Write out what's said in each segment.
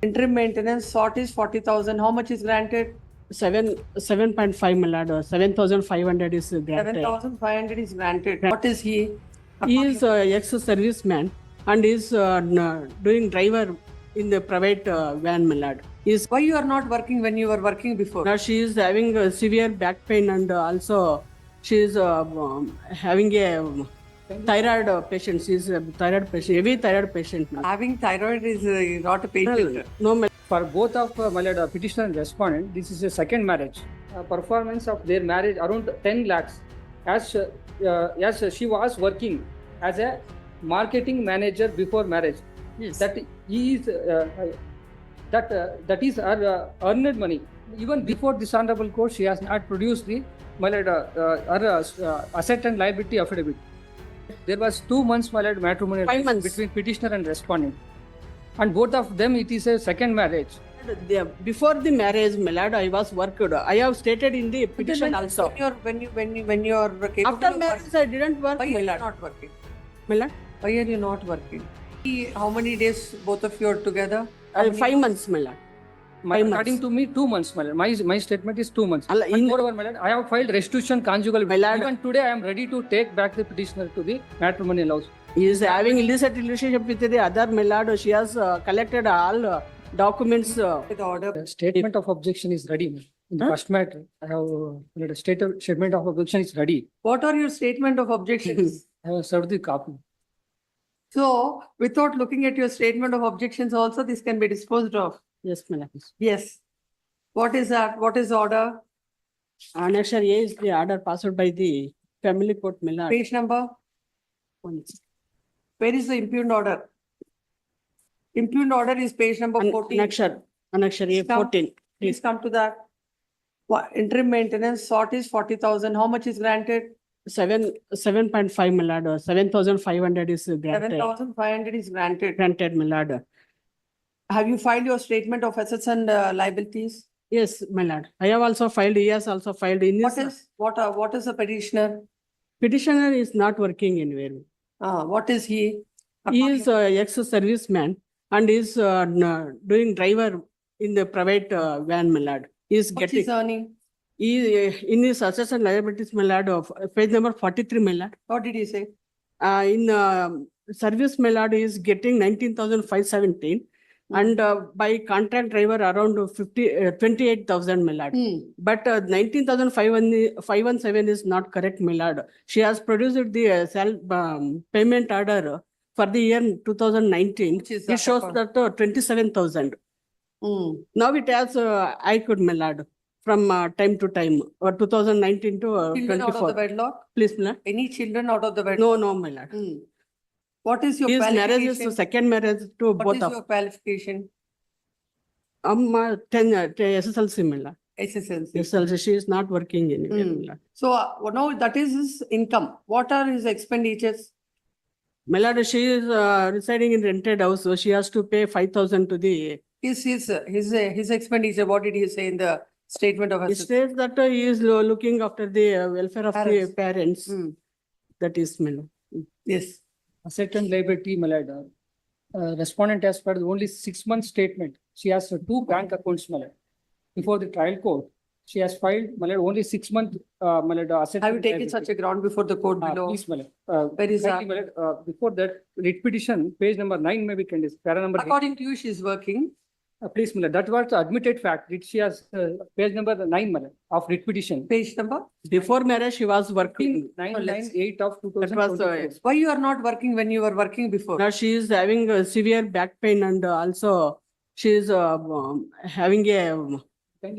Interim maintenance sought is 40,000. How much is granted? 7.5 million or 7,500 is granted. 7,500 is granted. What is he? He is ex-serviceman and is doing driver in the private van, Millard. Why you are not working when you were working before? Now she is having severe back pain and also she is having a thyroid patient. She is a thyroid patient, heavy thyroid patient now. Having thyroid is not a patient. No, For both of petitioner and respondent, this is a second marriage. Performance of their marriage around 10 lakhs. As she was working as a marketing manager before marriage. yes. That is that is her earned money. Even before this honorable court, she has not produced the her asset and liability affidavit. There was 2 months matrimonial 5 months between petitioner and respondent, and both of them it is a second marriage. Before the marriage, Millard, I was worked. I have stated in the petition also. When you are capable After of marriage, working, I didn't work, why are you Millard. not working? Millard? Why are you not working? How many days both of you are together? 5 months, Millard. According to me, 2 months, my statement is 2 months. Allah, And moreover, my lord, I have filed restitution conjugal. My lord. Even today, I am ready to take back the petitioner to the matrimonial house. He is having illicit relationship with the other Millard. She has collected all documents. With the order. The statement of objection is ready, ma'am. In the first matter, I have a statement of objection is ready. What are your statement of objections? I have served the copy. So, without looking at your statement of objections also, this can be disposed of. Yes, Millard. Yes. What is that? What is the order? Annexure A is the order passed by the family court, Millard. Page number? Where is the impugned order? Impugned order is page number 14. Annexure A Come. 14. Please come to that. Interim maintenance sought is 40,000. How much is granted? 7.5 Millard or 7,500 is granted. 7,500 is granted. Granted, Millard. Have you filed your statement of assets and liabilities? Yes, Millard. I have also filed. He has also filed in his. What is the petitioner? Petitioner is not working anywhere. What is he? He is ex-serviceman and is doing driver in the private van, Millard. He is What getting. is earning? He in his assets and liabilities, Millard, of page number 43, Millard. What did he say? In service, Millard is getting 19,517 and by contract driver around 28,000, Millard. But 19,517 is not correct, Millard. She has produced the payment order for the year 2019. Which is It shows that 27,000. Now it has highcourt, Millard, from time to time, or 2019 to Children out of the 24. wedlock? Please, Millard. Any children out of the wedlock? No, Millard. What is your His marriage qualification? is second marriage to What both is of. your qualification? 10 SSLC, Millard. SSLC. SSLC, she is not working anywhere, Hmm. Millard. So now that is his income. What are his expenditures? Millard, she is residing in rented house, so she has to pay 5,000 to the. His expenditure. What did he say in the statement of It assets? states that he is looking after the welfare of Parents. the parents. That is, Millard. Yes. Asset and liability, my lord. Respondent has filed only 6 months statement. She has 2 bank accounts, my lord. Before the trial court, she has filed, my lord, only 6 month, my lord, asset. Have you and taken liability. such a ground before the court below? Please, my lord. Where is Kindly, that? my lord, before that, writ petition, page number 9 may be condensed, para number 8. According to you, she is working. Please, my lord, that was the admitted fact. She has page number 9, my lord, of writ petition. Page number? Before marriage, she was working. 998 of That was 2024. Why you are not working when you were working before? now she is having severe back pain and also she is having a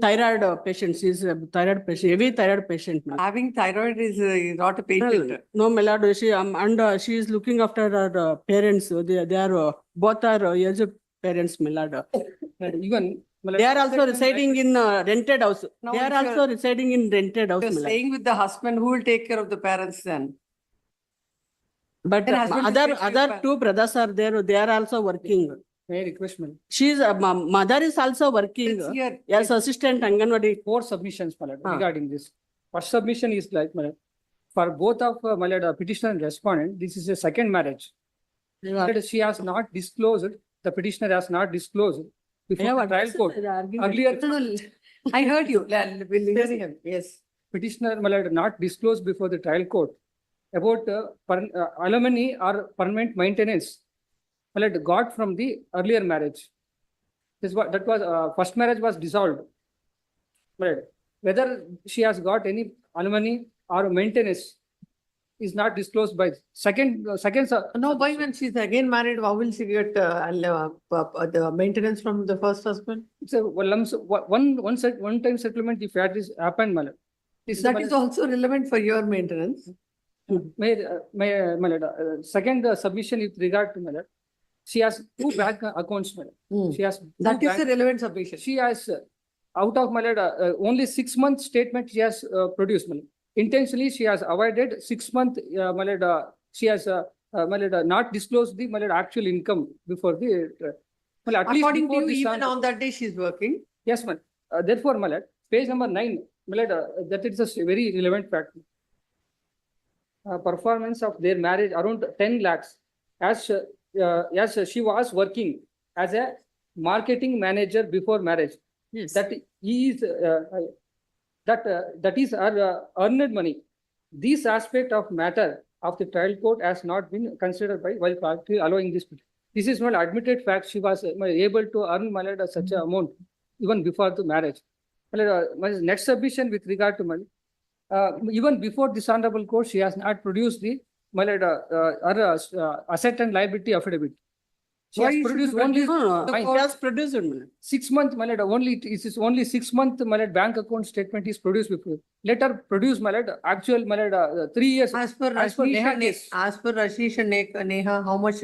thyroid patient. She is a thyroid patient, heavy thyroid patient now. Having thyroid is not a patient. No, Millard, she and she is looking after her parents. They are both are aged parents, Millard. Even, my lord, They are also asset and residing in rented house. Now, They are if you're- also residing in rented house, You're Millard. staying with the husband. Who will take care of the parents then? But Then husband is other taking care of 2 brothers are there. They are also working. May I request, my lord? She's mother is also working It's here. as assistant Anganwadi. 4 submissions, my lord, Ah. regarding this. First submission is like, my lord, for both of my lord, petitioner and respondent, this is a second marriage. She has not disclosed, the petitioner has not disclosed before have the trial addressed court. the argument. Earlier, No, no, I heard you. We'll hear him. Yes. petitioner had not disclosed before the trial court about alimony or permanent maintenance had got from the earlier marriage. That was first marriage was dissolved. Right. Whether she has got any alimony or maintenance is not disclosed by second. No, why when she's again married, how will she get the maintenance from the first husband? It's a one time settlement if that is happened, Malad. That is also relevant for your maintenance. Second submission with regard to Malad. She has two bank accounts, Malad. Hmm. She has That is a relevant submission. she has out of Malad only 6 month statement she has produced, Malad. Intentionally she has avoided 6 month Malad. She has Malad not disclosed the Malad actual income before the at least According to before you, the even son- on that day she's working. Yes, ma'am. Therefore, Malad, page number 9, Malad, that is a very relevant fact. Performance of their marriage around 10 lakhs as she was working as a marketing manager before marriage. Yes. That is that is her earned money. This aspect of matter of the trial court has not been considered by while practically allowing this. This is not admitted fact. She was able to earn Malad such an amount even before the marriage. My next submission with regard to money, even before this honorable court, she has not produced the her asset and liability affidavit. She Why has you should produced be only No, Fine. it has produced, Malad. 6 month Malad, only it is only 6 month Malad bank account statement is produced before. Later produce Malad actual Malad 3 years. As per As per Rashish Neha and case. as per Rashish and Neha, how much,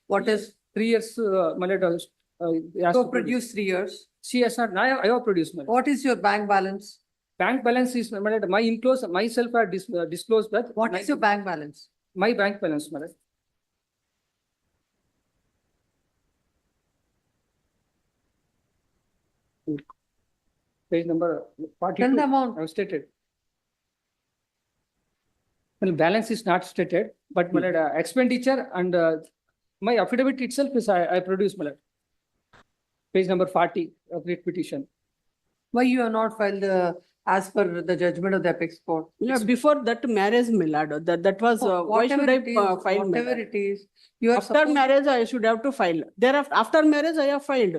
what is, 3 years Malad has so to produce. produce 3 years? She has not. I have produced Malad. What is your bank balance? Bank balance is Malad. My enclosed myself have disclosed that. What is your bank balance? My bank balance, Malad. Page number 42. Tell the amount. I have stated. Well, balance is not stated, but Malad, expenditure and my affidavit itself is I produced, Malad. Page number 40 of the petition. Why you have not filed the, as per the judgment of the apex court? Yeah, before that marriage, Malad, that was, why should Whatever I it is, file? whatever Malad? it is, you are After supposed. marriage, I should have to file. Thereafter, after marriage, I have filed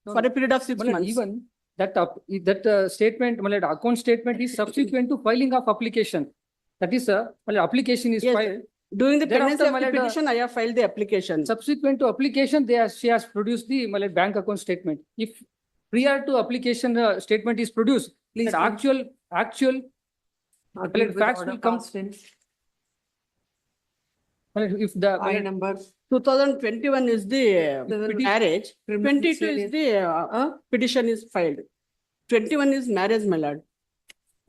No, for a period of 6 Malad, months. even that statement, Malad, account statement is subsequent to filing of application. That is, Malad, application is Yes. filed. During the Thereafter, pendency of the Malad, petition, I have filed the application. Subsequent to application, she has produced the Malad bank account statement. If prior to application statement is produced, Please then actual agree with facts order will come. passed in. Malad, if the I Malad, number. 2021 is the marriage, Criminal 22 is serious. the petition is filed. 21 is marriage, Malad.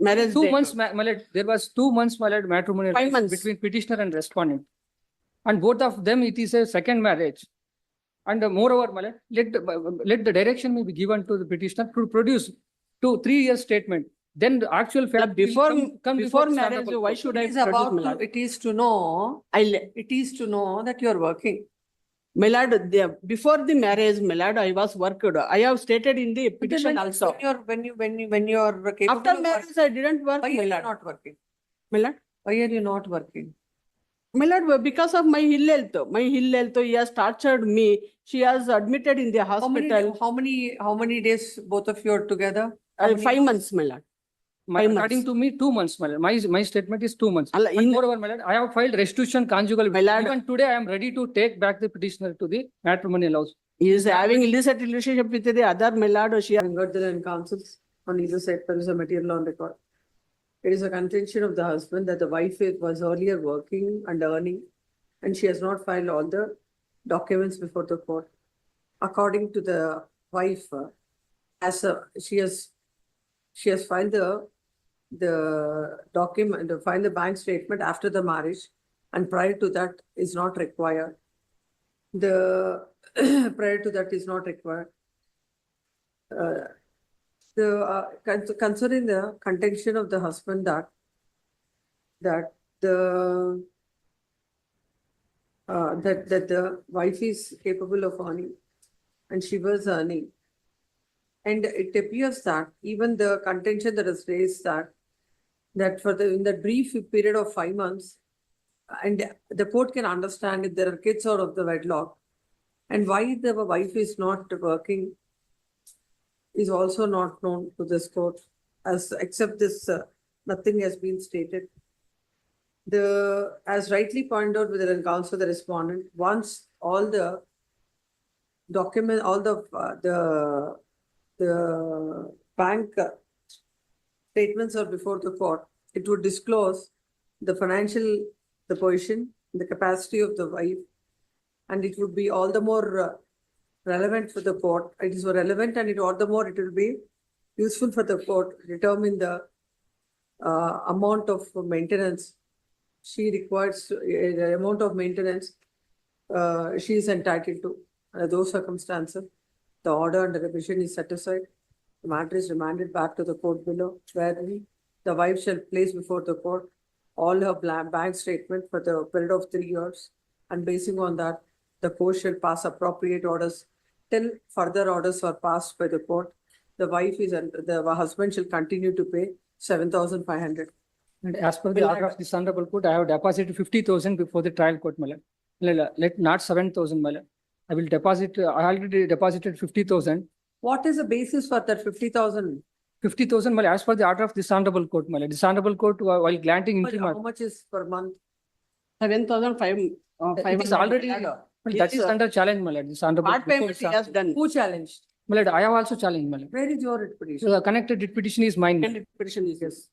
Marriage 2 date. months, Malad, there was 2 months Malad matrimonial 5 months. between petitioner and respondent. And both of them, it is a second marriage. And moreover, Malad, let the direction may be given to the petitioner to produce 2-3 years statement. Then the actual fact will Before come before the marriage, honorable why court. should I It is produce, about, Malad? it is to know, it is to know that you are working. Malad, before the marriage, Malad, I was worked. I have stated in the petition also. When you are capable After of marriage, working, I didn't work, why are you Malad. not working? Malad, Why are you not working? Malad, because of my ill health, he has tortured me. She has admitted in the hospital. How many days both of you are together? How many 5 days? months, Malad. According to me, 2 months, Malad. My statement is 2 months. Allah, And moreover, Malad, I have filed restitution conjugal. Malad. Even today, I am ready to take back the petitioner to the matrimonial house. He is having illicit relationship with the other Malad. She Having heard the counsels on either side, there is a material on record. It is a contention of the husband that the wife was earlier working and earning, and she has not filed all the documents before the court. According to the wife, she has filed the document, filed the bank statement after the marriage, and prior to that is not required. The prior to that is not required. Considering the contention of the husband that the that the wife is capable of earning and she was earning, And it appears that even the contention that is raised that in the brief period of 5 months, and the court can understand if there are kids out of the wedlock, and why the wife is not working is also not known to this court, except this, nothing has been stated. As rightly pointed out within counsel the respondent, once all the document, all the bank statements are before the court, it would disclose the financial, the position, the capacity of the wife, and it would be all the more relevant for the court. It is relevant, and all the more it will be useful for the court to determine the amount of maintenance she requires, the amount of maintenance she is entitled to. Under those circumstances, the order and the revision is set aside. The matter is remanded back to the court below, where the wife shall place before the court all her bank statement for the period of 3 years, and basing on that, the court shall pass appropriate orders till further orders are passed by the court. The husband shall continue to pay 7,500. And as per the order of this honorable court, I have deposited 50,000 before the trial court, my lord. Let not 7,000, my lord. I will deposit, I already deposited 50,000. What is the basis for that 50,000? 50,000, my lord, as per the order of this honorable court, my lord. This honorable court, while granting How interim, much is per month? 7,500. it is already, that is under challenge, my lord. This honorable Part payment he has done. Who challenged? My lord, I have also challenged, my lord. Where is your writ petition? So the connected writ petition is mine. Second petition is yes.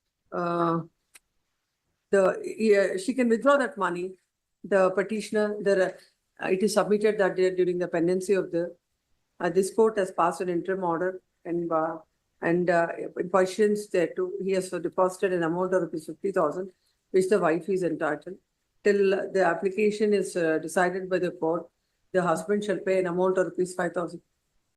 She can withdraw that money. The petitioner, it is submitted that day during the pendency of this court has passed an interim order, and in questions thereto, he has deposited an amount of rupees 50,000, which the wife is entitled. Till the application is decided by the court, the husband shall pay an amount of rupees 5,000.